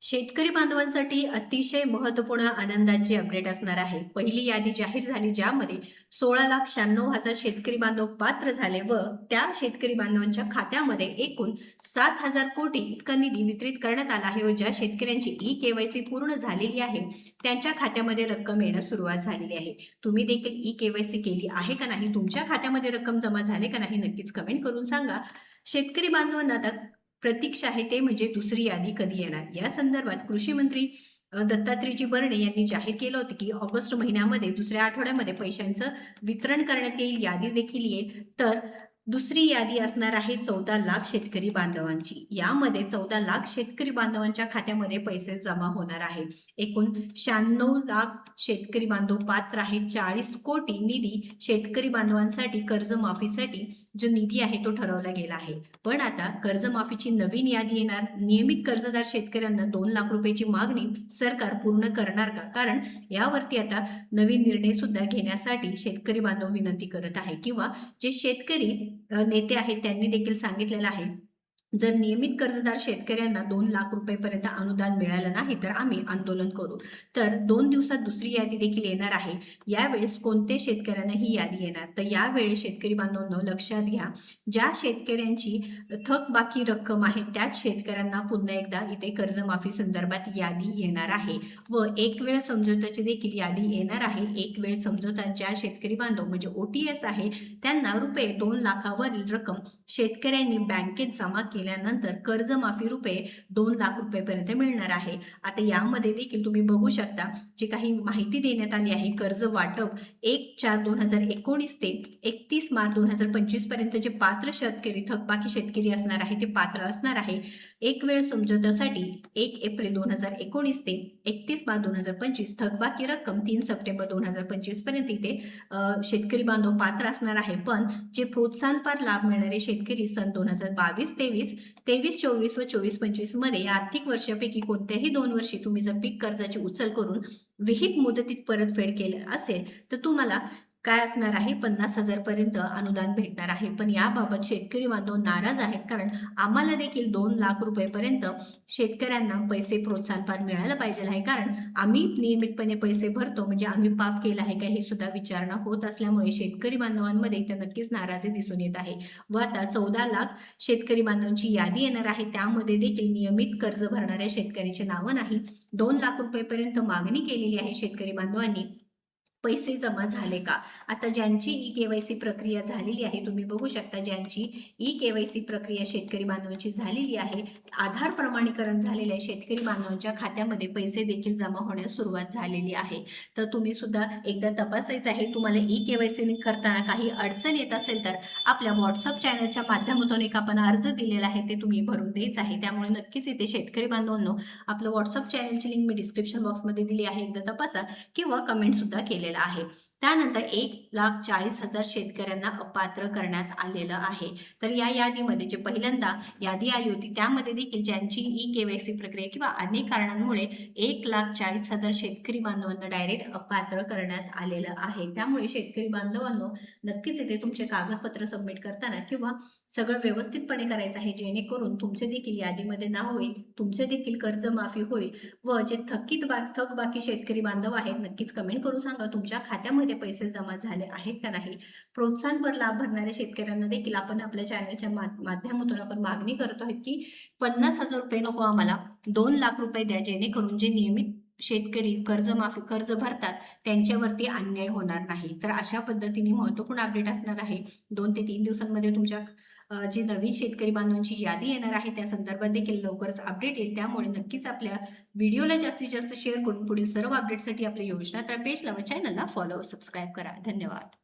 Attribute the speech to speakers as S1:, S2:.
S1: शेतकरी बांधवांसाठी अतिशय महत्त्वपूर्ण आनंदाची अपडेट असणार आहे. पहिली यादी जाहीर झाली, ज्यामध्ये 16,96,000 शेतकरी बांधव पात्र झाले व त्या शेतकरी बांधवांच्या खात्यामध्ये एकूण 7,000 कोटी इतका निधी वितरित करण्यात आला आहे व ज्या शेतकऱ्यांची ई-केवायसी पूर्ण झालेली आहे त्यांच्या खात्यामध्ये रक्कम येण्यास सुरुवात झालेली आहे. तुम्ही देखील ई-केवायसी केली आहे का नाही, तुमच्या खात्यामध्ये रक्कम जमा झाले का नाही, नक्कीच कमेंट करून सांगा. शेतकरी बांधवांना आता प्रतीक्षा आहे ते म्हणजे दुसरी यादी कधी येणार. या संदर्भात कृषी मंत्री दत्तात्रेयजी भरणे यांनी जाहीर केलं होतं की ऑगस्ट महिन्यामध्ये दुसऱ्या आठवड्यामध्ये पैशांचं वितरण करण्यात येईल, यादी देखील येईल. तर दुसरी यादी असणार आहे 14 लाख शेतकरी बांधवांची. यामध्ये 14 लाख शेतकरी बांधवांच्या खात्यामध्ये पैसे जमा होणार आहे. एकूण 96 लाख शेतकरी बांधव पात्र आहेत. 40 कोटी निधी शेतकरी बांधवांसाठी कर्जमाफीसाठी जो निधी आहे तो ठरवला गेला आहे. पण आता कर्जमाफीची नवीन यादी येणार. नियमित कर्जदार शेतकऱ्यांना 2 लाख रुपयाची मागणी सरकार पूर्ण करणार का? कारण यावरती आता नवीन निर्णय सुद्धा घेण्यासाठी शेतकरी बांधव विनंती करत आहे किंवा जे शेतकरी नेते आहेत त्यांनी देखील सांगितलेलं आहे, जर नियमित कर्जदार शेतकऱ्यांना 2 लाख रुपयेपर्यंत अनुदान मिळालं नाही तर आम्ही आंदोलन करू. तर 2 दिवसात दुसरी यादी देखील येणार आहे. यावेळेस कोणत्या शेतकऱ्यांना ही यादी येणार, तर यावेळेस शेतकरी बांधवांनो लक्षात घ्या, ज्या शेतकऱ्यांची थकबाकी रक्कम आहे त्याच शेतकऱ्यांना पुन्हा एकदा इथे कर्जमाफी संदर्भात यादी येणार आहे व एक वेळ समझोत्याची देखील यादी येणार आहे. एक वेळ समझोता ज्या शेतकरी बांधव म्हणजे OTS आहे त्यांना रुपये 2 लाखावरील रक्कम शेतकऱ्यांनी बँकेत जमा केल्यानंतर कर्जमाफी रुपये 2 लाख रुपयेपर्यंत मिळणार आहे. आता यामध्ये देखील तुम्ही बघू शकता जी काही माहिती देण्यात आली आहे, कर्ज वाटप 1/4/2019 ते 31 मार्च 2025 पर्यंत जे पात्र शेतकरी थकबाकी शेतकरी असणार आहे ते पात्र असणार आहे. एक वेळ समझोत्यासाठी 1 एप्रिल 2019 ते 31 मार्च 2025, थकबाकी रक्कम 3 सप्टेंबर 2025 पर्यंत इथे शेतकरी बांधव पात्र असणार आहे. पण जे प्रोत्साहनपर लाभ मिळणारे शेतकरी सन 2022-23, 23-24 व 24-25 मध्ये आर्थिक वर्षापैकी कोणत्याही 2 वर्षी तुम्ही जर पीक कर्जाची उचल करून विहित मुदतीत परतफेड केलं असेल तर तुम्हाला काय असणार आहे, 50,000 पर्यंत अनुदान भेटणार आहे. पण याबाबत शेतकरी बांधव नाराज आहेत, कारण आम्हाला देखील 2 लाख रुपयेपर्यंत शेतकऱ्यांना पैसे प्रोत्साहनपर मिळायला पाहिजे आहे, कारण आम्ही नियमितपणे पैसे भरतो म्हणजे आम्ही पाप केलं आहे का हे सुद्धा विचारणा होत असल्यामुळे शेतकरी बांधवांमध्ये इथे नक्कीच नाराजी दिसून येत आहे. व आता 14 लाख शेतकरी बांधवांची यादी येणार आहे. त्यामध्ये देखील नियमित कर्ज भरणाऱ्या शेतकऱ्यांची नावं नाही. 2 लाख रुपयेपर्यंत मागणी केलेली आहे शेतकरी बांधवांनी. पैसे जमा झाले का? आता ज्यांची ई-केवायसी प्रक्रिया झालेली आहे, तुम्ही बघू शकता ज्यांची ई-केवायसी प्रक्रिया शेतकरी बांधवांची झालेली आहे, आधार प्रमाणीकरण झालेले आहे, शेतकरी बांधवांच्या खात्यामध्ये पैसे देखील जमा होण्यास सुरुवात झालेली आहे. तर तुम्ही सुद्धा एकदा तपासायचं आहे. तुम्हाला ई-केवायसी करताना काही अडचण येत असेल तर आपल्या व्हॉट्सअप चॅनलच्या माध्यमातून एक आपण अर्ज दिलेला आहे ते तुम्ही भरून द्यायचं आहे. त्यामुळे नक्कीच इथे शेतकरी बांधवांनो आपलं व्हॉट्सअप चॅनलची लिंक मी डिस्क्रिप्शन बॉक्समध्ये दिली आहे, एकदा तपासा किंवा कमेंट सुद्धा केलेला आहे. त्यानंतर 1,40,000 शेतकऱ्यांना अपात्र करण्यात आलेलं आहे. तर या यादीमध्ये जे पहिल्यांदा यादी आली होती त्यामध्ये देखील ज्यांची ई-केवायसी प्रक्रिया किंवा अनेक कारणांमुळे 1,40,000 शेतकरी बांधवांना डायरेक्ट अपात्र करण्यात आलेलं आहे. त्यामुळे शेतकरी बांधवांनो नक्कीच इथे तुमचे कागदपत्र सबमिट करताना किंवा सगळं व्यवस्थितपणे करायचं आहे, जेणेकरून तुमचे देखील यादीमध्ये नाव होईल, तुमचे देखील कर्जमाफी होईल व जे थकबाकी शेतकरी बांधव आहेत नक्कीच कमेंट करून सांगा तुमच्या खात्यामध्ये पैसे जमा झाले आहेत का नाही. प्रोत्साहनपर लाभ भरणाऱ्या शेतकऱ्यांना देखील आपण आपल्या चॅनलच्या माध्यमातून आपण मागणी करतो आहे की 50,000 रुपये नको, आम्हाला 2 लाख रुपये द्या, जेणेकरून जे नियमित शेतकरी कर्ज भरतात त्यांच्यावरती अन्याय होणार नाही. तर अशा पद्धतीने महत्त्वपूर्ण अपडेट असणार आहे. 2 ते 3 दिवसांमध्ये तुमच्या जी नवीन शेतकरी बांधवांची यादी येणार आहे त्या संदर्भात देखील लवकरच अपडेट येईल. त्यामुळे नक्कीच आपल्या व्हिडिओला जास्तीत जास्त शेअर करून पुढील सर्व अपडेटसाठी आपल्या योजना तर पेजला व चॅनलला फॉलो सबस्क्राईब करा. धन्यवाद.